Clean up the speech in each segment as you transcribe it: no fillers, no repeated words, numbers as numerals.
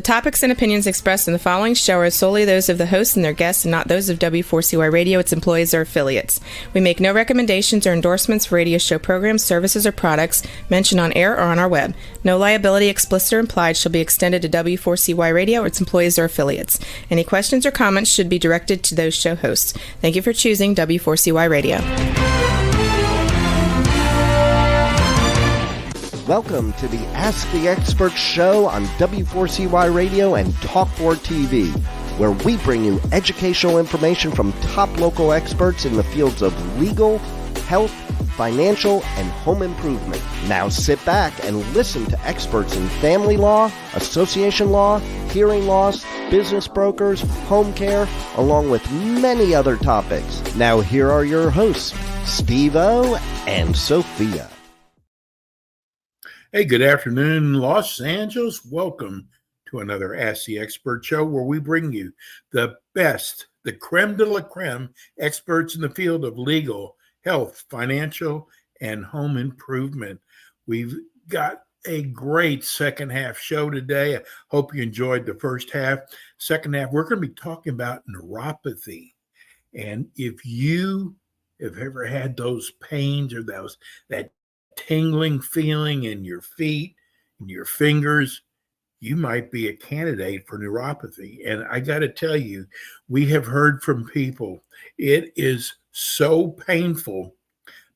topics and opinions expressed in the following show are solely those of the hosts and their guests and not those of W4CY Radio, its employees, or affiliates. We make no recommendations or endorsements for radio show programs, services, or products mentioned on air or on our web. No liability, explicit or implied, shall be extended to W4CY Radio or its employees or affiliates. Any questions or comments should be directed to those show hosts. Thank you for choosing W4CY Radio. Welcome to the Ask the Expert show on W4CY Radio and Talk4 TV, where we bring you educational information from top local experts in the fields of legal, health, financial, and home improvement. Now sit back and listen to experts in family law, association law, hearing loss, business brokers, home care, along with many other topics. Now here are your hosts, Steve-O and Sophia. Hey, good afternoon, Los Angeles. Welcome to another Ask the Expert show where we bring you the best, the creme de la creme experts in the field of legal, health, financial, and home improvement. We've got a great second half show today. I hope you enjoyed the first half. Second half, we're going to be talking about neuropathy. And if you have ever had those pains or that tingling feeling in your feet and your fingers, you might be a candidate for neuropathy. And I got to tell you, we have heard from people, it is so painful.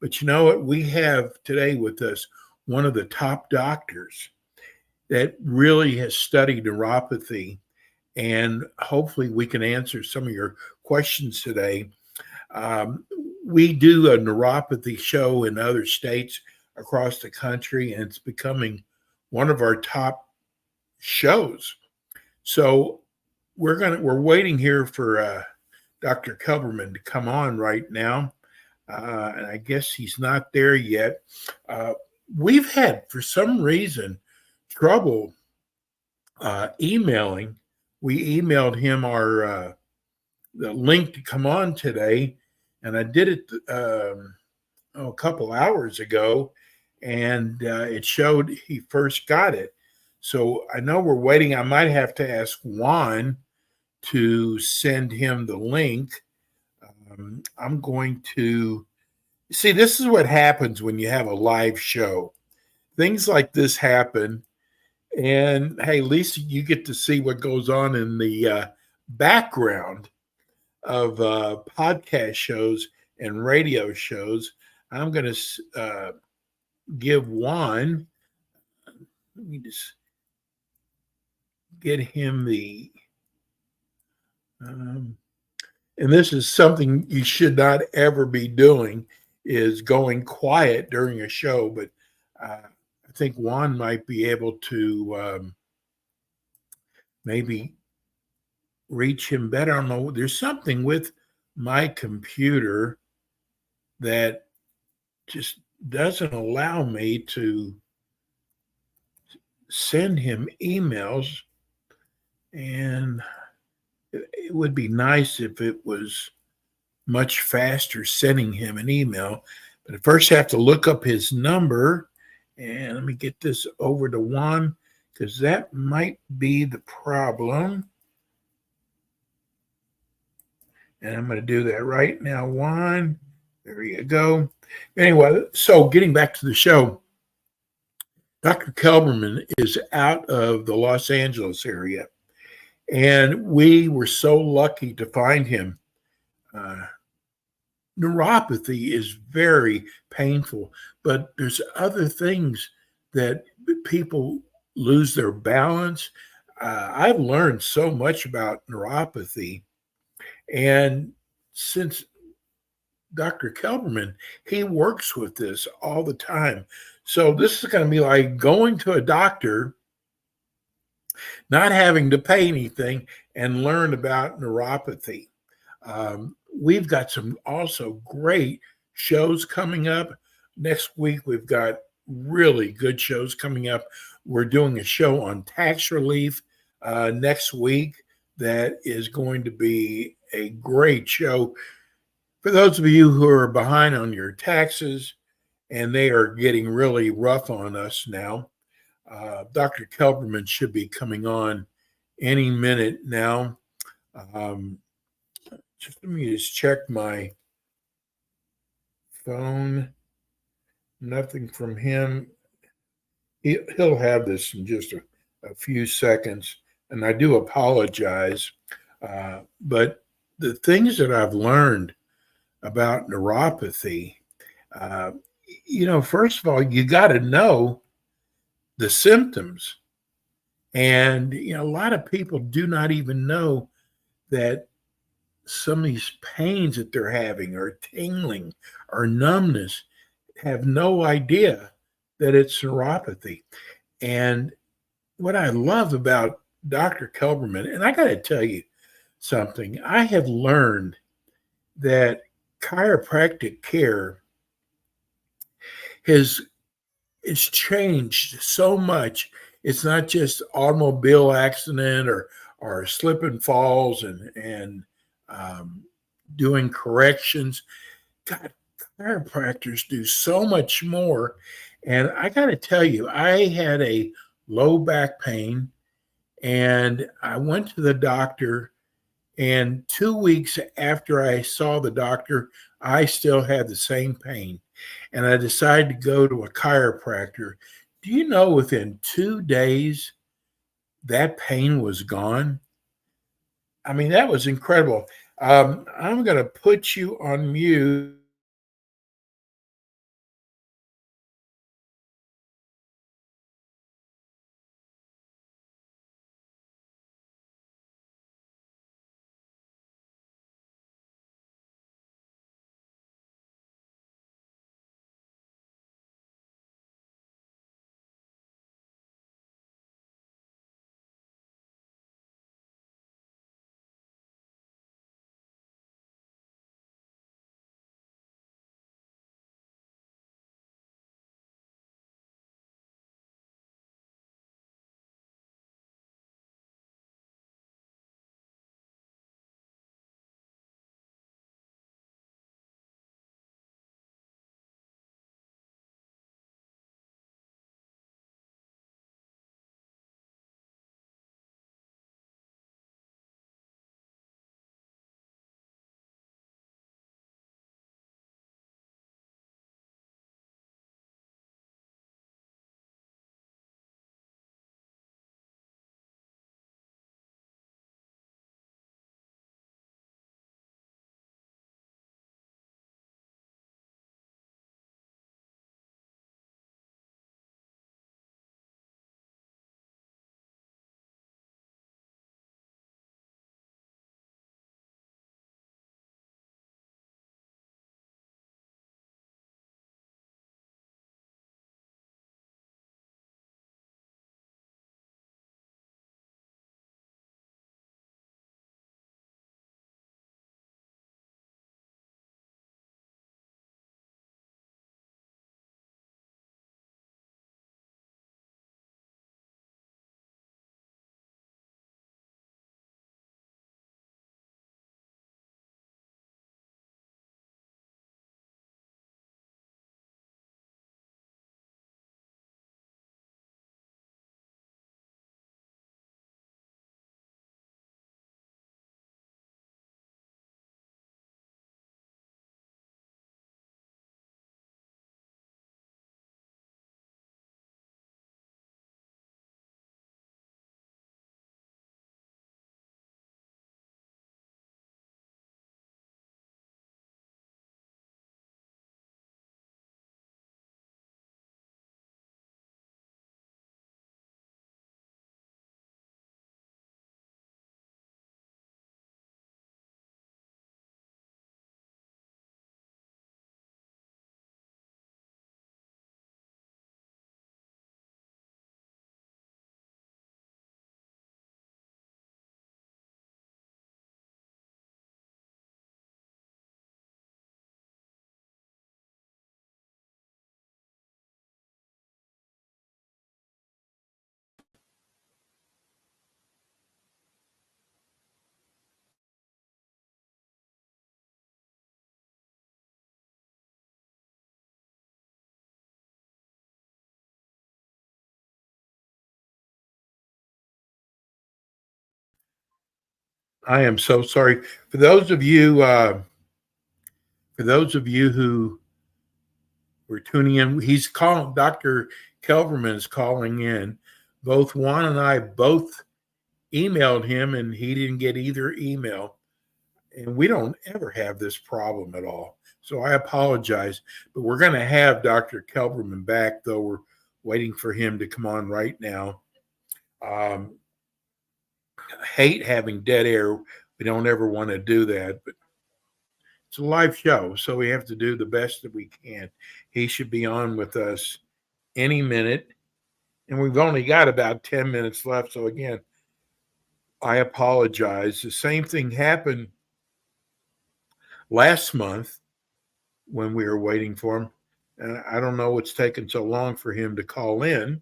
But you know what? We have today with us one of the top doctors that really has studied neuropathy. And hopefully we can answer some of your questions today. We do a neuropathy show in other states across the country, and it's becoming one of our top shows. So we're waiting here for Dr. Kelberman to come on right now, and I guess he's not there yet. We've had, for some reason, trouble emailing. We emailed him the link to come on today, and I did it a couple hours ago, and it showed he first got it. So I know we're waiting. I might have to ask Juan to send him the link. I'm going to see, this is what happens when you have a live show. Things like this happen. And hey, Lisa, you get to see what goes on in the background of podcast shows and radio shows. I'm going to give Juan, let me just get him and this is something you should not ever be doing, is going quiet during a show, but I think Juan might be able to maybe reach him better. I don't know. There's something with my computer that just doesn't allow me to send him emails, and it would be nice if it was much faster sending him an email. But I first have to look up his number, and let me get this over to Juan, because that might be the problem. And I'm going to do that right now, Juan. There you go. Anyway, so getting back to the show, Dr. Kelberman is out of the Los Angeles area, and we were so lucky to find him. Neuropathy is very painful, but there's other things that people lose their balance. I've learned so much about neuropathy, and since Dr. Kelberman, he works with this all the time. So this is going to be like going to a doctor, not having to pay anything, and learn about neuropathy. We've got some also great shows coming up. Next week, we've got really good shows coming up. We're doing a show on tax relief next week that is going to be a great show. For those of you who are behind on your taxes, and they are getting really rough on us now, Dr. Kelberman should be coming on any minute now. Um, just let me just check my phone. Nothing from him. He'll have this in just a few seconds, and I do apologize. But the things that I've learned about neuropathy, uh, first of all, you got to know the symptoms. And, a lot of people do not even know that some of these pains that they're having or tingling or numbness have no idea that it's neuropathy. And what I love about Dr. Kelberman, and I got to tell you something, I have learned that chiropractic care has it's changed so much. It's not just automobile accident or slip and falls and um, doing corrections. God, chiropractors do so much more. And I got to tell you, I had a low back pain and I went to the doctor. And 2 weeks after I saw the doctor, I still had the same pain. And I decided to go to a chiropractor. Do you know within 2 days, that pain was gone? I mean, that was incredible. I'm going to put you on mute. I am so sorry. For those of you, who were tuning in, he's calling. Dr. Kelverman is calling in. Both Juan and I both emailed him, and he didn't get either email. And we don't ever have this problem at all. So I apologize, but we're going to have Dr. Kelberman back, though we're waiting for him to come on right now. I hate having dead air. We don't ever want to do that, but it's a live show, so we have to do the best that we can. He should be on with us any minute, and we've only got about 10 minutes left. So again, I apologize. The same thing happened last month when we were waiting for him. And I don't know what's taken so long for him to call in.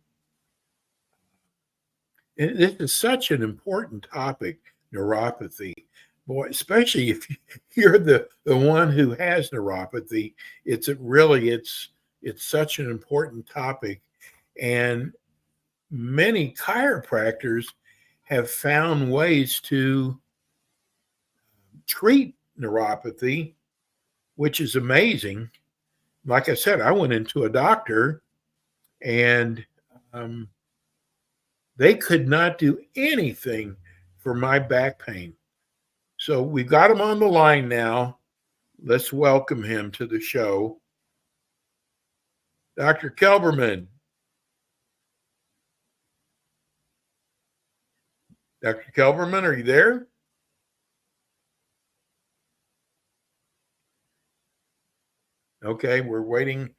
And this is such an important topic, neuropathy. Boy, especially if you're the one who has neuropathy, it's such an important topic. And many chiropractors have found ways to treat neuropathy, which is amazing. Like I said, I went into a doctor and they could not do anything for my back pain. So we've got him on the line now. Let's welcome him to the show. Dr. Kelberman. Dr. Kelberman, are you there? Okay, we're waiting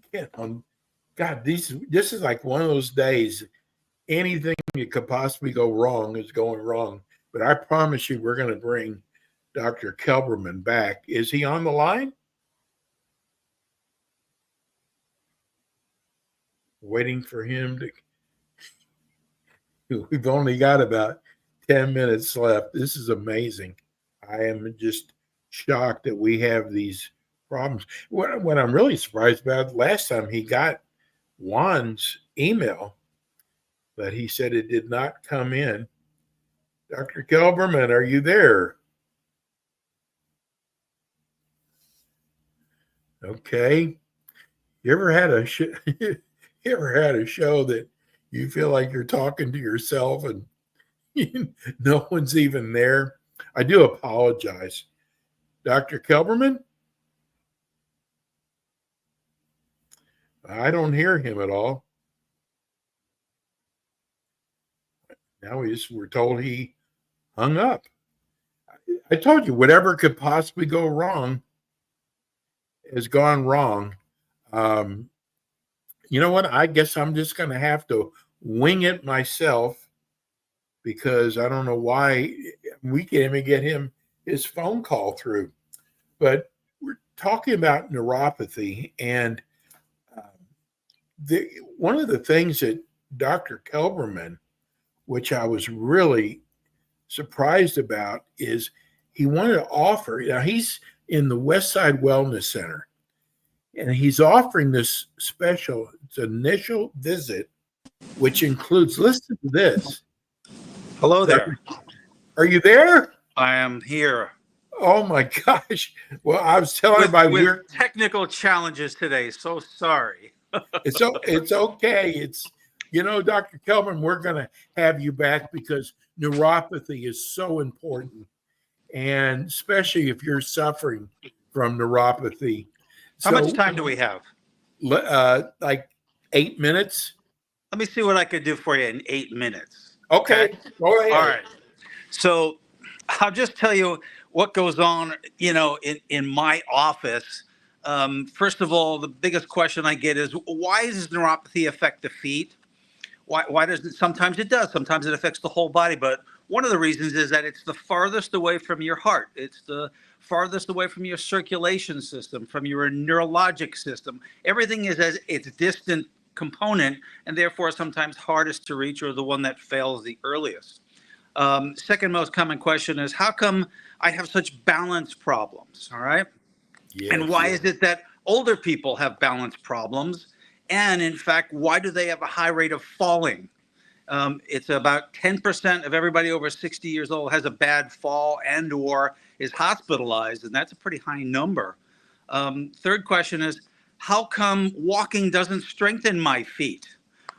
again on God. This is like one of those days. Anything that could possibly go wrong is going wrong. But I promise you, we're going to bring Dr. Kelberman back. Is he on the line? Waiting for him to. We've only got about 10 minutes left. This is amazing. I am just shocked that we have these problems. What I'm really surprised about, last time he got Juan's email, but he said it did not come in. Dr. Kelberman, are you there? Okay. You ever had a show that you feel like you're talking to yourself and no one's even there? I do apologize. Dr. Kelberman? I don't hear him at all. Now we're told he hung up. I told you, whatever could possibly go wrong has gone wrong. You know what? I guess I'm just going to have to wing it myself because I don't know why we can't even get his phone call through. But we're talking about neuropathy, and one of the things that Dr. Kelberman, which I was really surprised about, is he wanted to offer. Now he's in the Westside Wellness Center, and he's offering this special. It's an initial visit, which includes. Listen to this. Hello there. Are you there? I am here. Oh my gosh! Well, I was telling everybody we're technical challenges today. So sorry. It's okay. Dr. Kelvin, we're going to have you back because neuropathy is so important, and especially if you're suffering from neuropathy. How much time do we have? Like 8 minutes. Let me see what I could do for you in 8 minutes. Okay. Go ahead. All right. So I'll just tell you what goes on, in my office. First of all, the biggest question I get is, why does neuropathy affect the feet? Why does it? Sometimes it does. Sometimes it affects the whole body. But one of the reasons is that it's the farthest away from your heart. It's the farthest away from your circulation system, from your neurologic system. Everything is as its distant component, and therefore sometimes hardest to reach, or the one that fails the earliest. Second most common question is, how come I have such balance problems? All right. Yes, and why is it that older people have balance problems? And in fact, why do they have a high rate of falling? It's about 10% of everybody over 60 years old has a bad fall and or is hospitalized, and that's a pretty high number. Third question is, how come walking doesn't strengthen my feet?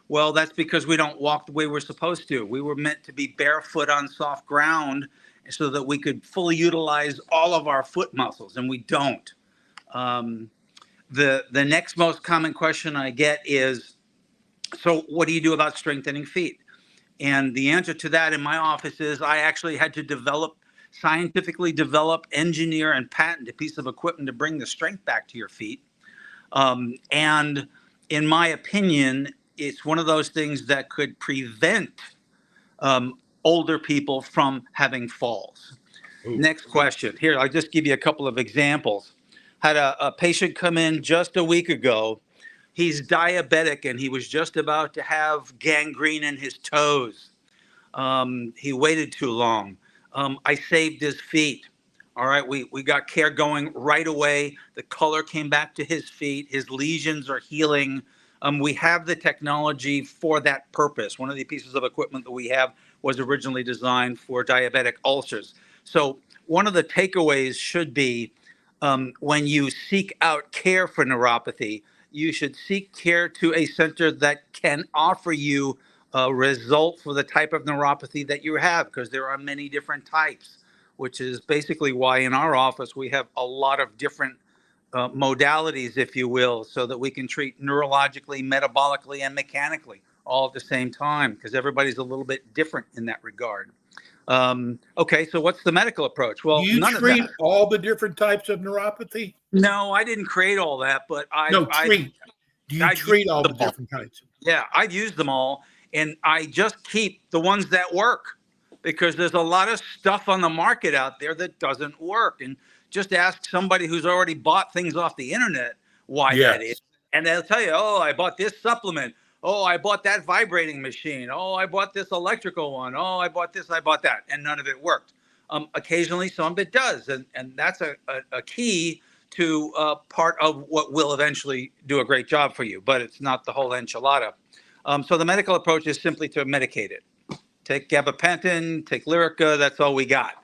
Well, that's because we don't walk the way we're supposed to. We were meant to be barefoot on soft ground so that we could fully utilize all of our foot muscles, and we don't. The next most common question I get is, so what do you do about strengthening feet? And the answer to that in my office is I actually had to scientifically develop, engineer, and patent a piece of equipment to bring the strength back to your feet. And in my opinion, it's one of those things that could prevent older people from having falls. Ooh. Next question. Here, I'll just give you a couple of examples. Had a patient come in just a week ago. He's diabetic and he was just about to have gangrene in his toes. He waited too long. I saved his feet. All right, we got care going right away. The color came back to his feet. His lesions are healing. We have the technology for that purpose. One of the pieces of equipment that we have was originally designed for diabetic ulcers. So one of the takeaways should be when you seek out care for neuropathy, you should seek care to a center that can offer you a result for the type of neuropathy that you have, because there are many different types, which is basically why in our office we have a lot of different modalities, if you will, so that we can treat neurologically, metabolically, and mechanically all at the same time, because everybody's a little bit different in that regard. Okay, so what's the medical approach? Well, do you treat all the different types of neuropathy? No, I didn't create all that, but treat. Do you treat all the different types? Yeah, I've used them all, and I just keep the ones that work, because there's a lot of stuff on the market out there that doesn't work. And just ask somebody who's already bought things off the internet why that is. And they'll tell you, oh, I bought this supplement. Oh, I bought that vibrating machine. Oh, I bought this electrical one. Oh, I bought this, I bought that. And none of it worked. Occasionally, some of it does. And that's a key to part of what will eventually do a great job for you. But it's not the whole enchilada. So the medical approach is simply to medicate it. Take gabapentin, take Lyrica, that's all we got.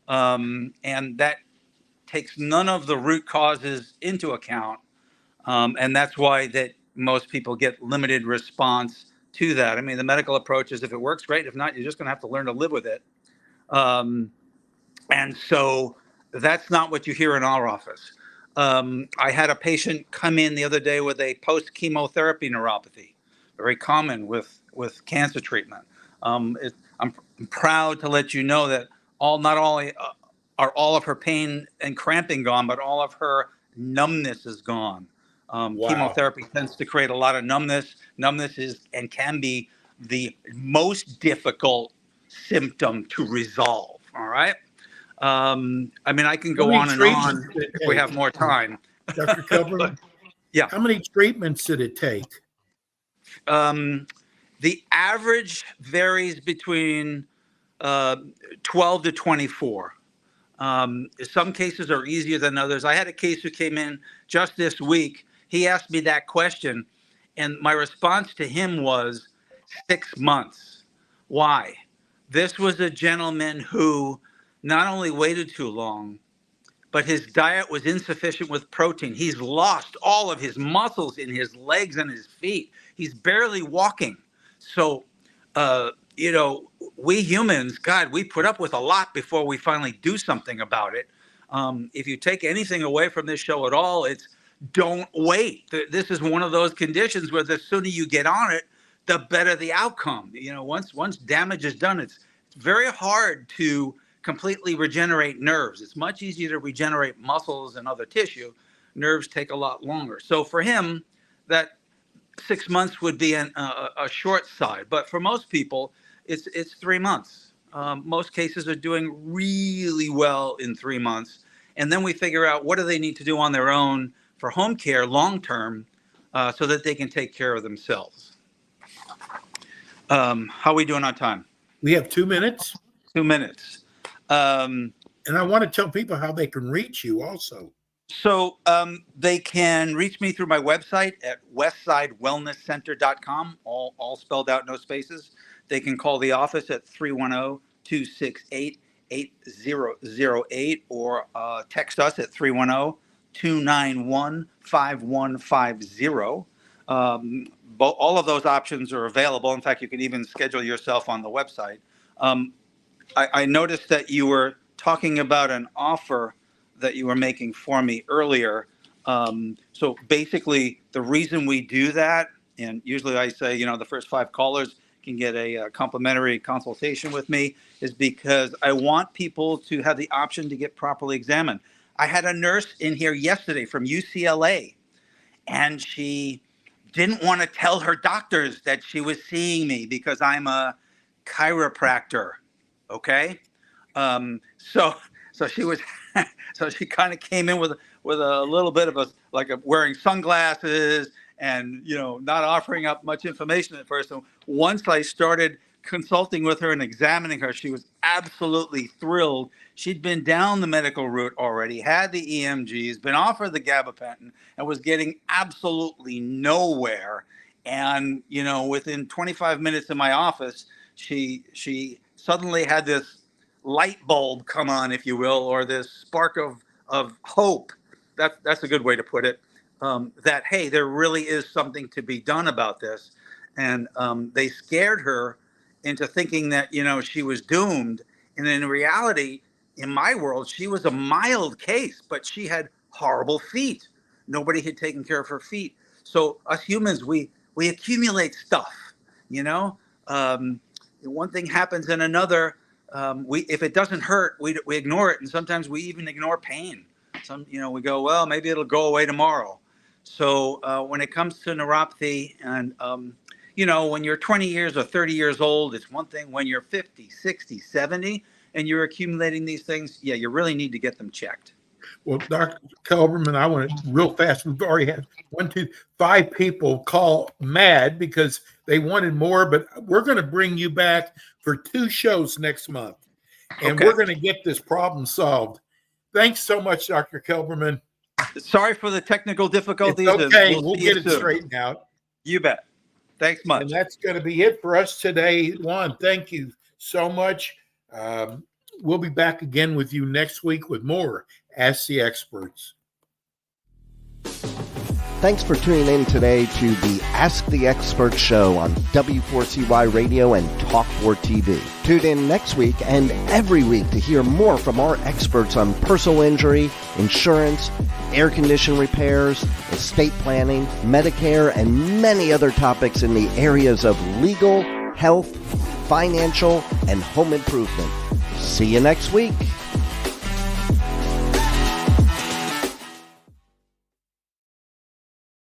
And that takes none of the root causes into account. And that's why that most people get limited response to that. I mean, the medical approach is if it works, great. If not, you're just going to have to learn to live with it. And so that's not what you hear in our office. I had a patient come in the other day with a post-chemotherapy neuropathy, very common with cancer treatment. I'm proud to let you know that not only are all of her pain and cramping gone, but all of her numbness is gone. Wow. Chemotherapy tends to create a lot of numbness. Numbness is and can be the most difficult symptom to resolve. All right. I mean, I can go on and on if we have more time. Dr. Kelberman? Yeah. How many treatments did it take? The average varies between 12 to 24. Some cases are easier than others. I had a case who came in just this week. He asked me that question, and my response to him was 6 months. Why? This was a gentleman who not only waited too long, but his diet was insufficient with protein. He's lost all of his muscles in his legs and his feet. He's barely walking. So, we humans, God, we put up with a lot before we finally do something about it. If you take anything away from this show at all, it's don't wait. This is one of those conditions where the sooner you get on it, the better the outcome. Once damage is done, it's very hard to completely regenerate nerves. It's much easier to regenerate muscles and other tissue. Nerves take a lot longer. So for him, that 6 months would be a short side, but for most people, it's 3 months. Most cases are doing really well in 3 months, and then we figure out what do they need to do on their own for home care long term, so that they can take care of themselves. How are we doing on time? We have 2 minutes. 2 minutes. And I want to tell people how they can reach you also. So they can reach me through my website at westsidewellnesscenter.com, all spelled out, no spaces. they can call the office at 310-268-8008 or text us at 310-291-5150. All of those options are available. In fact, you can even schedule yourself on the website. I noticed that you were talking about an offer that you were making for me earlier. So basically, the reason we do that, and usually I say, the first 5 callers can get a complimentary consultation with me, is because I want people to have the option to get properly examined. I had a nurse in here yesterday from UCLA, and she didn't want to tell her doctors that she was seeing me because I'm a chiropractor. Okay. So she was, so she kind of came in with a little bit of wearing sunglasses and, not offering up much information at first. So once I started consulting with her and examining her, she was absolutely thrilled. She'd been down the medical route already, had the EMGs, been offered the gabapentin, and was getting absolutely nowhere. And, within 25 minutes in my office, she suddenly had this light bulb come on, if you will, or this spark of hope. That's a good way to put it. That, hey, there really is something to be done about this. And they scared her into thinking that, she was doomed. And in reality, in my world, she was a mild case, but she had horrible feet. Nobody had taken care of her feet. So us humans, we accumulate stuff, one thing happens in another. If it doesn't hurt, we ignore it. And sometimes we even ignore pain. We go, well, maybe it'll go away tomorrow. So when it comes to neuropathy and, when you're 20 years or 30 years old, it's one thing. When you're 50, 60, 70, and you're accumulating these things, you really need to get them checked. Well, Dr. Kelberman, I want to real fast. We've already had 5 people call mad because they wanted more, but we're going to bring you back for 2 shows next month, and we're going to get this problem solved. Thanks so much, Dr. Kelberman. Sorry for the technical difficulties. It's okay. We'll get it straightened out. You bet. Thanks much. And that's going to be it for us today. Juan, thank you so much. We'll be back again with you next week with more Ask the Experts. Thanks for tuning in today to the Ask the Experts show on W4CY Radio and Talk4 TV. Tune in next week and every week to hear more from our experts on personal injury, insurance, air condition repairs, estate planning, Medicare, and many other topics in the areas of legal, health, financial, and home improvement. See you next week.